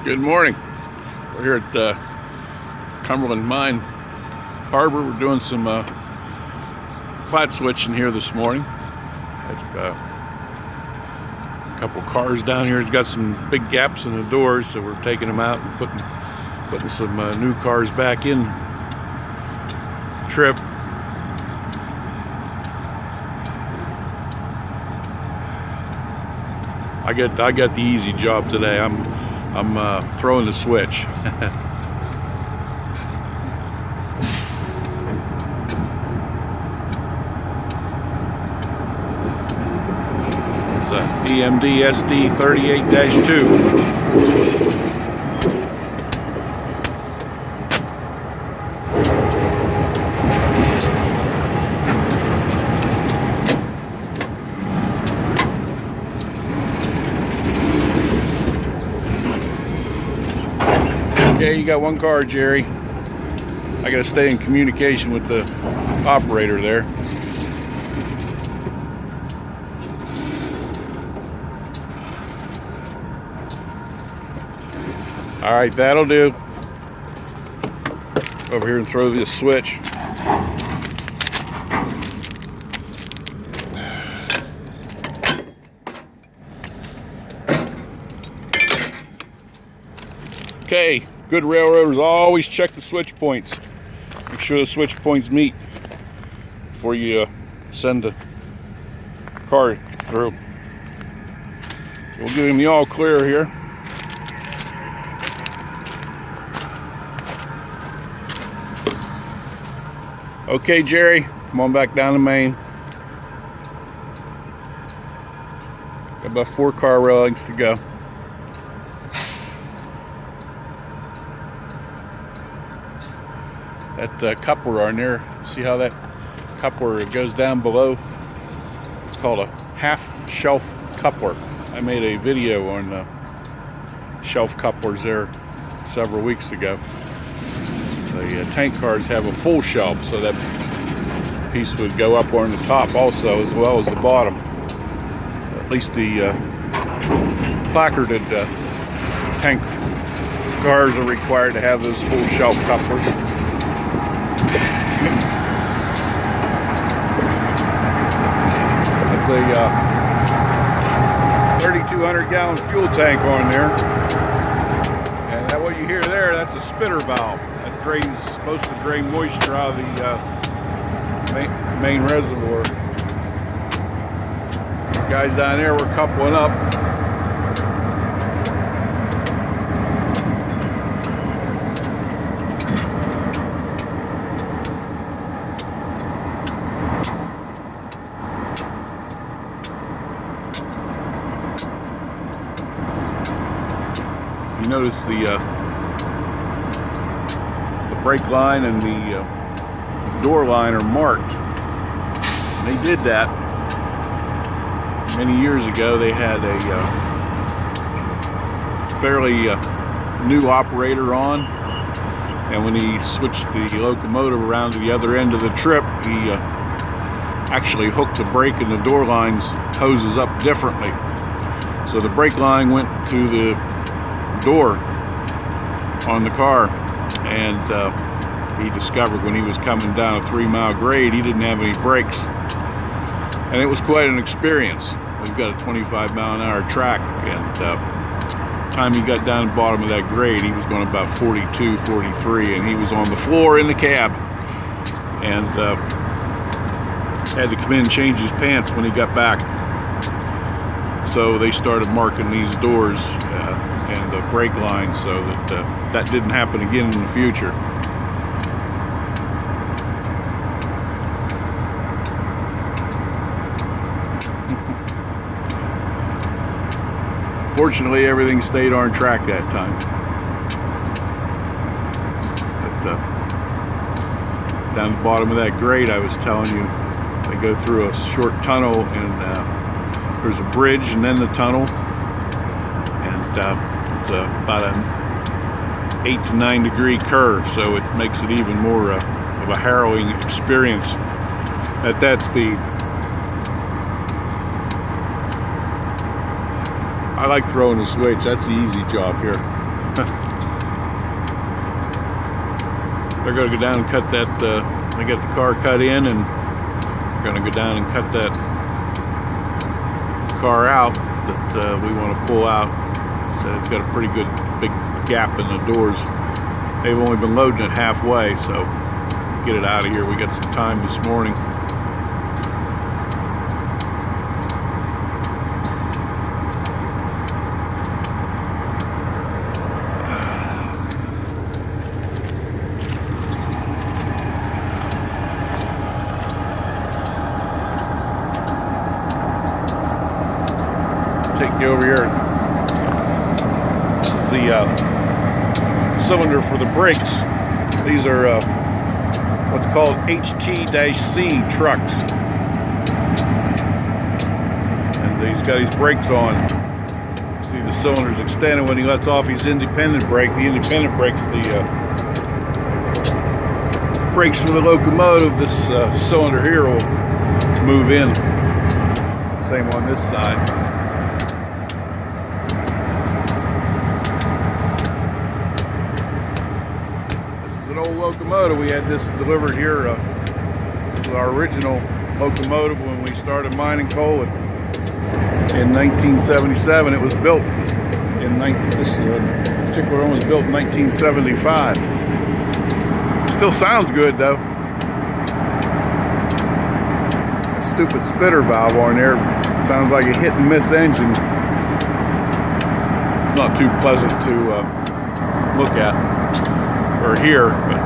Good morning. We're here at Cumberland Mine Harbor. We're doing some flat switching here this morning. Got a couple cars down here. It's got some big gaps in the doors, so we're taking them out and putting some new cars back in trip. I got the easy job today. I'm throwing the switch. It's a EMD SD 38-2. Okay, you got one car, Jerry. I gotta stay in communication with the operator there. All right, that'll do. Over here and throw this switch. Okay, good railroaders always check the switch points. Make sure the switch points meet before you send the car through. So we'll give him the all clear here. Okay, Jerry, come on back down the main. Got about 4 car lengths to go. That coupler on there, see how that coupler goes down below? It's called a half shelf coupler. I made a video on shelf couplers there several weeks ago. The tank cars have a full shelf, so that piece would go up on the top also, as well as the bottom. At least the placarded tank cars are required to have those full shelf couplers. That's a 3,200 gallon fuel tank on there. And that, what you hear there, that's a spitter valve. That drains, supposed to drain moisture out of the main reservoir. Guys down there were coupling up. You notice the brake line and the door line are marked. And they did that many years ago. They had a fairly new operator on, and when he switched the locomotive around to the other end of the trip, he actually hooked the brake and the door lines hoses up differently. So the brake line went to the door on the car, and he discovered when he was coming down a 3-mile grade he didn't have any brakes, and it was quite an experience. We've got a 25-mile-an-hour track, and the time he got down the bottom of that grade, he was going about 42, 43, and he was on the floor in the cab, and had to come in and change his pants when he got back. So they started marking these doors and the brake line so that that didn't happen again in the future. Fortunately, everything stayed on track that time. But down the bottom of that grade, I was telling you, they go through a short tunnel, and there's a bridge and then the tunnel, and it's about an 8 to 9 degree curve, so it makes it even more of a harrowing experience at that speed. I like throwing the switch. That's the easy job here. They're going to go down and cut that, they got the car cut in, and we're going to go down and cut that car out that we want to pull out. So it's got a pretty good big gap in the doors. They've only been loading it halfway, so get it out of here. We got some time this morning. Take you over here. This is the cylinder for the brakes. These are what's called HT-C trucks, and he's got his brakes on. See the cylinder's extended. When he lets off his independent brake, the independent brake's the brakes for the locomotive. This cylinder here will move in. Same on this side. An old locomotive. We had this delivered here to our original locomotive when we started mining coal in 1977. It was built in this particular one was built in 1975. Still sounds good though. A stupid spitter valve on there sounds like a hit and miss engine. It's not too pleasant to look at or here, but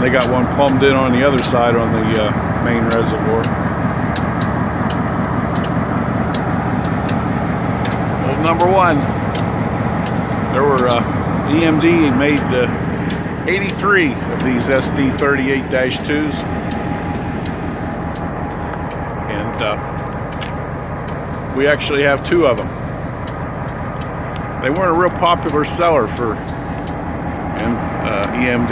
they got one plumbed in on the other side on the main reservoir. Old number one. There were EMD made 83 of these SD38-2s, and we actually have 2 of them. They weren't a real popular seller for EMD.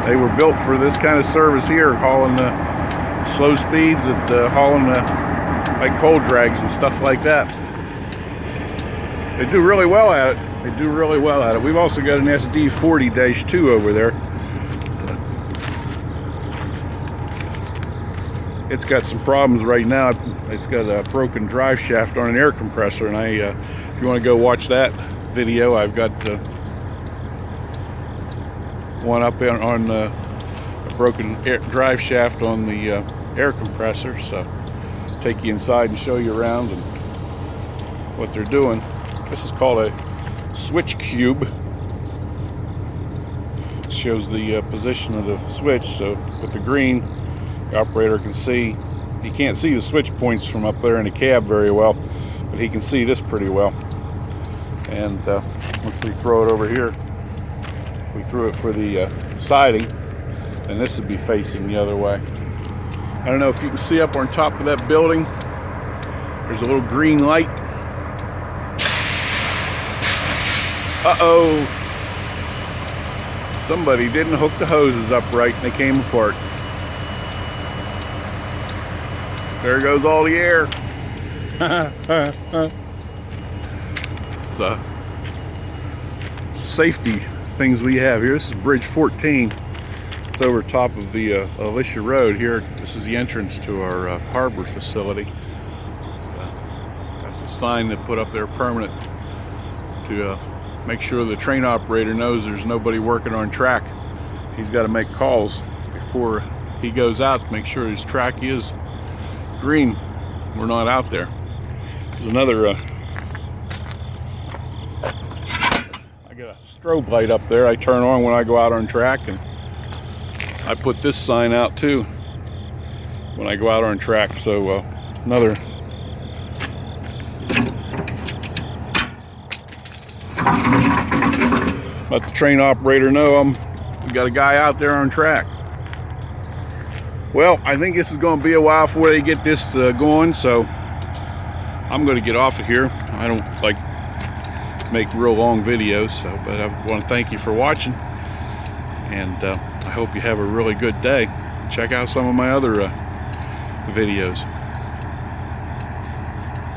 They were built for this kind of service here, hauling the slow speeds, hauling like coal drags and stuff like that. They do really well at it. They do really well at it. We've also got an SD40-2 over there. It's got some problems right now. It's got a broken drive shaft on an air compressor, and if you want to go watch that video, I've got one up on a broken drive shaft on the air compressor. So take you inside and show you around and what they're doing. This is called a switch cube. It shows the position of the switch. So with the green, the operator can see. He can't see the switch points from up there in the cab very well, but he can see this pretty well. And once we throw it over here, if we threw it for the siding, then this would be facing the other way. I don't know if you can see up on top of that building, there's a little green light. Uh-oh. Somebody didn't hook the hoses up right and they came apart. There goes all the air. It's safety things we have here. This is Bridge 14. It's over top of the Alicia Road here. This is the entrance to our harbor facility. That's a sign they put up there permanent to make sure the train operator knows there's nobody working on track. He's got to make calls before he goes out to make sure his track is green. We're not out there. There's another I got a strobe light up there I turn on when I go out on track, and I put this sign out too when I go out on track. So another let the train operator know we got a guy out there on track. Well, I think this is going to be a while before they get this going, so I'm going to get off of here. I don't like to make real long videos, but I want to thank you for watching, and I hope you have a really good day. Check out some of my other videos.